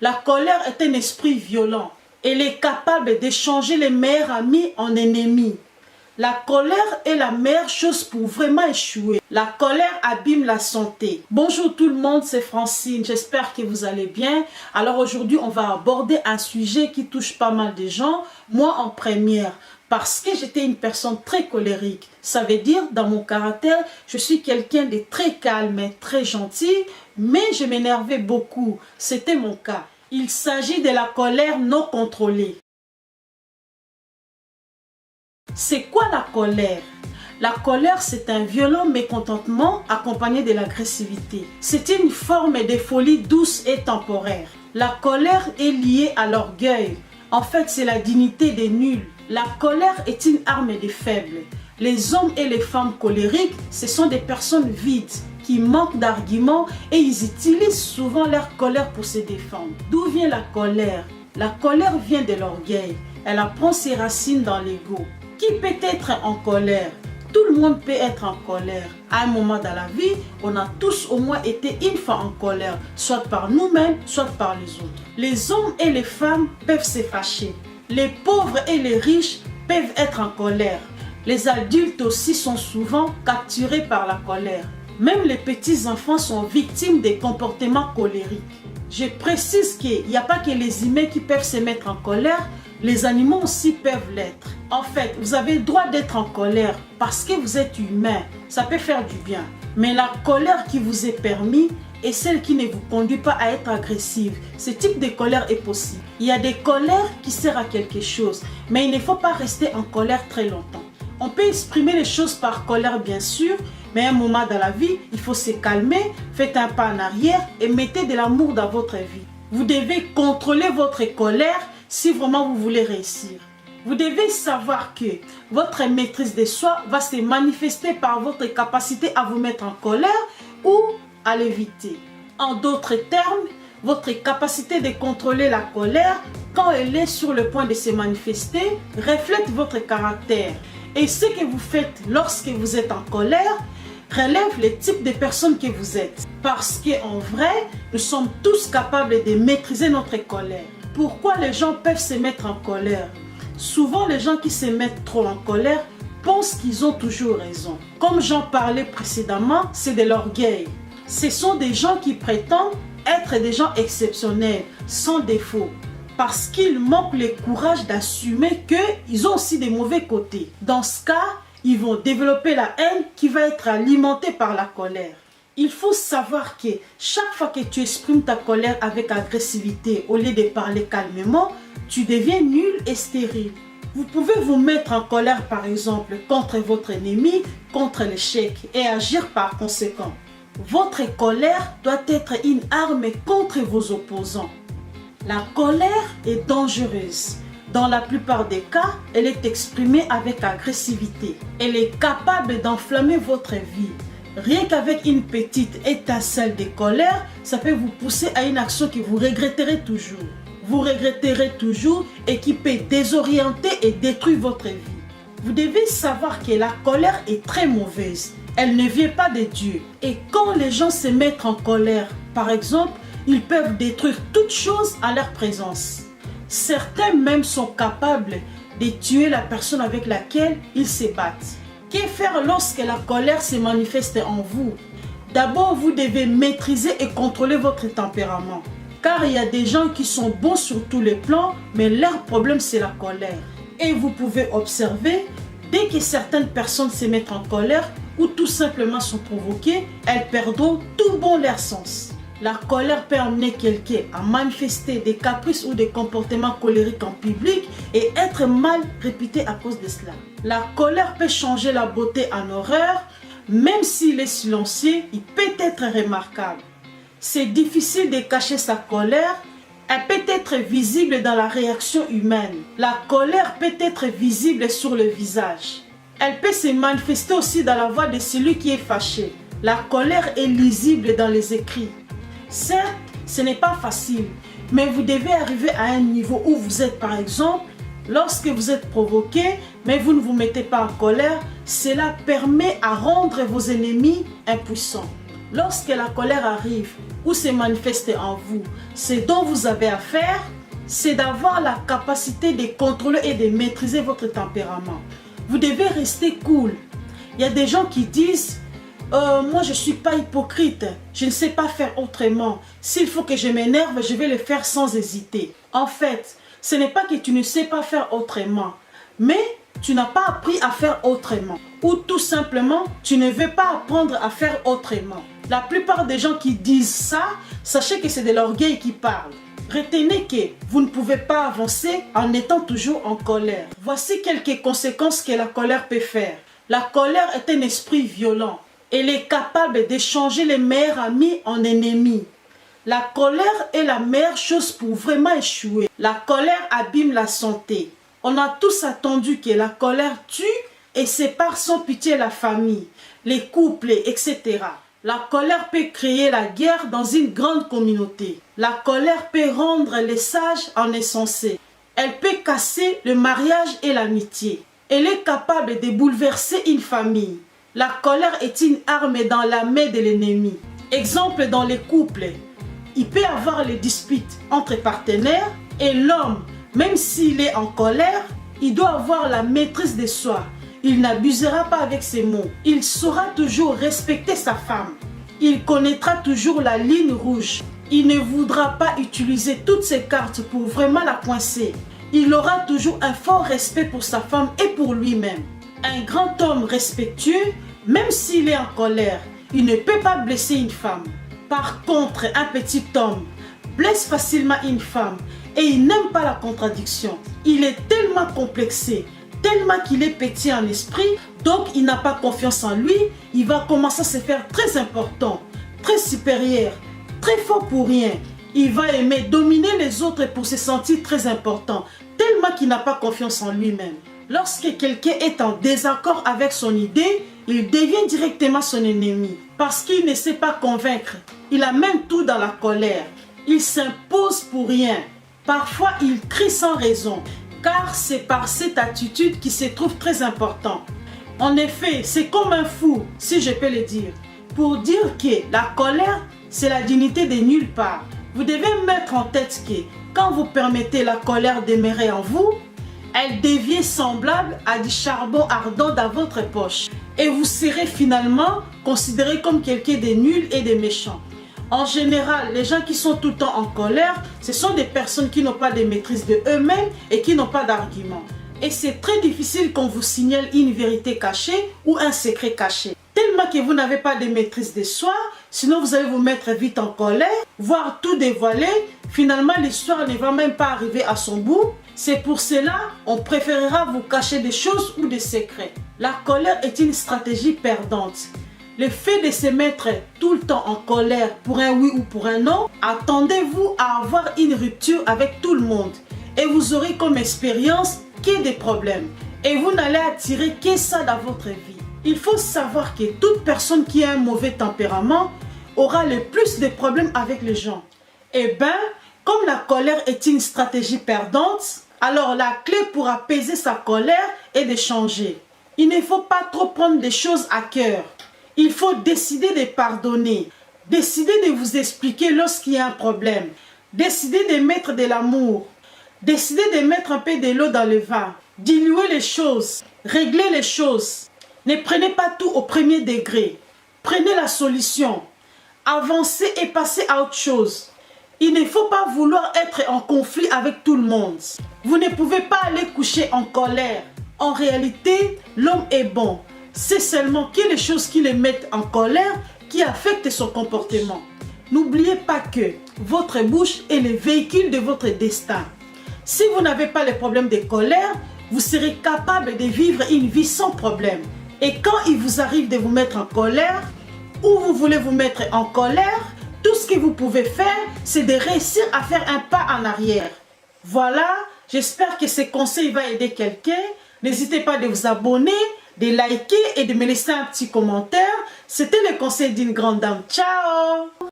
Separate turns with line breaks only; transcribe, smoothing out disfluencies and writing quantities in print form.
La colère est un esprit violent. Elle est capable d'échanger les meilleurs amis en ennemis. La colère est la meilleure chose pour vraiment échouer. La colère abîme la santé. Bonjour tout le monde, c'est Francine. J'espère que vous allez bien. Alors aujourd'hui, on va aborder un sujet qui touche pas mal de gens. Moi en première, parce que j'étais une personne très colérique. Ça veut dire, dans mon caractère, je suis quelqu'un de très calme et très gentil, mais je m'énervais beaucoup. C'était mon cas. Il s'agit de la colère non contrôlée. C'est quoi la colère? La colère, c'est un violent mécontentement accompagné de l'agressivité. C'est une forme de folie douce et temporaire. La colère est liée à l'orgueil. En fait, c'est la dignité des nuls. La colère est une arme des faibles. Les hommes et les femmes colériques, ce sont des personnes vides qui manquent d'arguments et ils utilisent souvent leur colère pour se défendre. D'où vient la colère? La colère vient de l'orgueil. Elle prend ses racines dans l'ego. Qui peut être en colère? Tout le monde peut être en colère. À un moment dans la vie, on a tous au moins été une fois en colère, soit par nous-mêmes, soit par les autres. Les hommes et les femmes peuvent se fâcher. Les pauvres et les riches peuvent être en colère. Les adultes aussi sont souvent capturés par la colère. Même les petits-enfants sont victimes des comportements colériques. Je précise qu'il n'y a pas que les humains qui peuvent se mettre en colère, les animaux aussi peuvent l'être. En fait, vous avez le droit d'être en colère parce que vous êtes humain. Ça peut faire du bien. Mais la colère qui vous est permise est celle qui ne vous conduit pas à être agressive. Ce type de colère est possible. Il y a des colères qui servent à quelque chose, mais il ne faut pas rester en colère très longtemps. On peut exprimer les choses par colère bien sûr, mais à un moment dans la vie, il faut se calmer, faites un pas en arrière et mettez de l'amour dans votre vie. Vous devez contrôler votre colère si vraiment vous voulez réussir. Vous devez savoir que votre maîtrise de soi va se manifester par votre capacité à vous mettre en colère ou à l'éviter. En d'autres termes, votre capacité de contrôler la colère, quand elle est sur le point de se manifester, reflète votre caractère. Et ce que vous faites lorsque vous êtes en colère relève le type de personne que vous êtes. Parce qu'en vrai, nous sommes tous capables de maîtriser notre colère. Pourquoi les gens peuvent se mettre en colère? Souvent, les gens qui se mettent trop en colère pensent qu'ils ont toujours raison. Comme j'en parlais précédemment, c'est de l'orgueil. Ce sont des gens qui prétendent être des gens exceptionnels, sans défaut. Parce qu'ils manquent le courage d'assumer qu'ils ont aussi des mauvais côtés. Dans ce cas, ils vont développer la haine qui va être alimentée par la colère. Il faut savoir que chaque fois que tu exprimes ta colère avec agressivité au lieu de parler calmement, tu deviens nul et stérile. Vous pouvez vous mettre en colère par exemple contre votre ennemi, contre l'échec et agir par conséquent. Votre colère doit être une arme contre vos opposants. La colère est dangereuse. Dans la plupart des cas, elle est exprimée avec agressivité. Elle est capable d'enflammer votre vie. Rien qu'avec une petite étincelle de colère, ça peut vous pousser à une action que vous regretterez toujours. Vous regretterez toujours et qui peut désorienter et détruire votre vie. Vous devez savoir que la colère est très mauvaise. Elle ne vient pas de Dieu. Et quand les gens se mettent en colère, par exemple, ils peuvent détruire toute chose à leur présence. Certains même sont capables de tuer la personne avec laquelle ils se battent. Que faire lorsque la colère se manifeste en vous? D'abord, vous devez maîtriser et contrôler votre tempérament. Car il y a des gens qui sont bons sur tous les plans, mais leur problème c'est la colère. Et vous pouvez observer, dès que certaines personnes se mettent en colère ou tout simplement sont provoquées, elles perdront tout bon leur sens. La colère peut amener quelqu'un à manifester des caprices ou des comportements colériques en public et être mal réputé à cause de cela. La colère peut changer la beauté en horreur, même s'il est silencieux, il peut être remarquable. C'est difficile de cacher sa colère, elle peut être visible dans la réaction humaine. La colère peut être visible sur le visage. Elle peut se manifester aussi dans la voix de celui qui est fâché. La colère est lisible dans les écrits. Certes, ce n'est pas facile, mais vous devez arriver à un niveau où vous êtes par exemple, lorsque vous êtes provoqué, mais vous ne vous mettez pas en colère, cela permet à rendre vos ennemis impuissants. Lorsque la colère arrive ou se manifeste en vous, ce dont vous avez à faire, c'est d'avoir la capacité de contrôler et de maîtriser votre tempérament. Vous devez rester cool. Il y a des gens qui disent moi je ne suis pas hypocrite, je ne sais pas faire autrement. S'il faut que je m'énerve, je vais le faire sans hésiter. En fait, ce n'est pas que tu ne sais pas faire autrement, mais tu n'as pas appris à faire autrement. Ou tout simplement, tu ne veux pas apprendre à faire autrement. La plupart des gens qui disent ça, sachez que c'est de l'orgueil qui parle. Retenez que vous ne pouvez pas avancer en étant toujours en colère. Voici quelques conséquences que la colère peut faire. La colère est un esprit violent. Elle est capable de changer les meilleurs amis en ennemis. La colère est la meilleure chose pour vraiment échouer. La colère abîme la santé. On a tous attendu que la colère tue et sépare sans pitié la famille, les couples, etc. La colère peut créer la guerre dans une grande communauté. La colère peut rendre les sages en insensés. Elle peut casser le mariage et l'amitié. Elle est capable de bouleverser une famille. La colère est une arme dans la main de l'ennemi. Exemple dans les couples. Il peut y avoir les disputes entre partenaires et l'homme, même s'il est en colère, il doit avoir la maîtrise de soi. Il n'abusera pas avec ses mots. Il saura toujours respecter sa femme. Il connaîtra toujours la ligne rouge. Il ne voudra pas utiliser toutes ses cartes pour vraiment la coincer. Il aura toujours un fort respect pour sa femme et pour lui-même. Un grand homme respectueux, même s'il est en colère, il ne peut pas blesser une femme. Par contre, un petit homme blesse facilement une femme et il n'aime pas la contradiction. Il est tellement complexé, tellement qu'il est petit en esprit, donc il n'a pas confiance en lui, il va commencer à se faire très important, très supérieur, très fort pour rien. Il va aimer dominer les autres pour se sentir très important, tellement qu'il n'a pas confiance en lui-même. Lorsque quelqu'un est en désaccord avec son idée, il devient directement son ennemi. Parce qu'il ne sait pas convaincre. Il amène tout dans la colère. Il s'impose pour rien. Parfois, il crie sans raison. Car c'est par cette attitude qu'il se trouve très important. En effet, c'est comme un fou, si je peux le dire. Pour dire que la colère, c'est la dignité de nulle part. Vous devez mettre en tête que quand vous permettez la colère demeurer en vous, elle devient semblable à du charbon ardent dans votre poche. Et vous serez finalement considéré comme quelqu'un de nul et de méchant. En général, les gens qui sont tout le temps en colère, ce sont des personnes qui n'ont pas de maîtrise de eux-mêmes et qui n'ont pas d'argument. Et c'est très difficile qu'on vous signale une vérité cachée ou un secret caché. Tellement que vous n'avez pas de maîtrise de soi, sinon vous allez vous mettre vite en colère, voire tout dévoiler. Finalement, l'histoire ne va même pas arriver à son bout. C'est pour cela on préférera vous cacher des choses ou des secrets. La colère est une stratégie perdante. Le fait de se mettre tout le temps en colère pour un oui ou pour un non, attendez-vous à avoir une rupture avec tout le monde. Et vous aurez comme expérience que des problèmes. Et vous n'allez attirer que ça dans votre vie. Il faut savoir que toute personne qui a un mauvais tempérament aura le plus de problèmes avec les gens. Et bien, comme la colère est une stratégie perdante, alors la clé pour apaiser sa colère est de changer. Il ne faut pas trop prendre des choses à cœur. Il faut décider de pardonner, décider de vous expliquer lorsqu'il y a un problème, décider de mettre de l'amour, décider de mettre un peu de l'eau dans le vin, diluer les choses, régler les choses. Ne prenez pas tout au premier degré. Prenez la solution. Avancez et passez à autre chose. Il ne faut pas vouloir être en conflit avec tout le monde. Vous ne pouvez pas aller coucher en colère. En réalité, l'homme est bon. C'est seulement que les choses qui le mettent en colère qui affectent son comportement. N'oubliez pas que votre bouche est le véhicule de votre destin. Si vous n'avez pas les problèmes de colère, vous serez capable de vivre une vie sans problème. Et quand il vous arrive de vous mettre en colère, ou vous voulez vous mettre en colère, tout ce que vous pouvez faire, c'est de réussir à faire un pas en arrière. Voilà, j'espère que ce conseil va aider quelqu'un. N'hésitez pas de vous abonner, de liker et de me laisser un petit commentaire. C'était le conseil d'une grande dame. Ciao!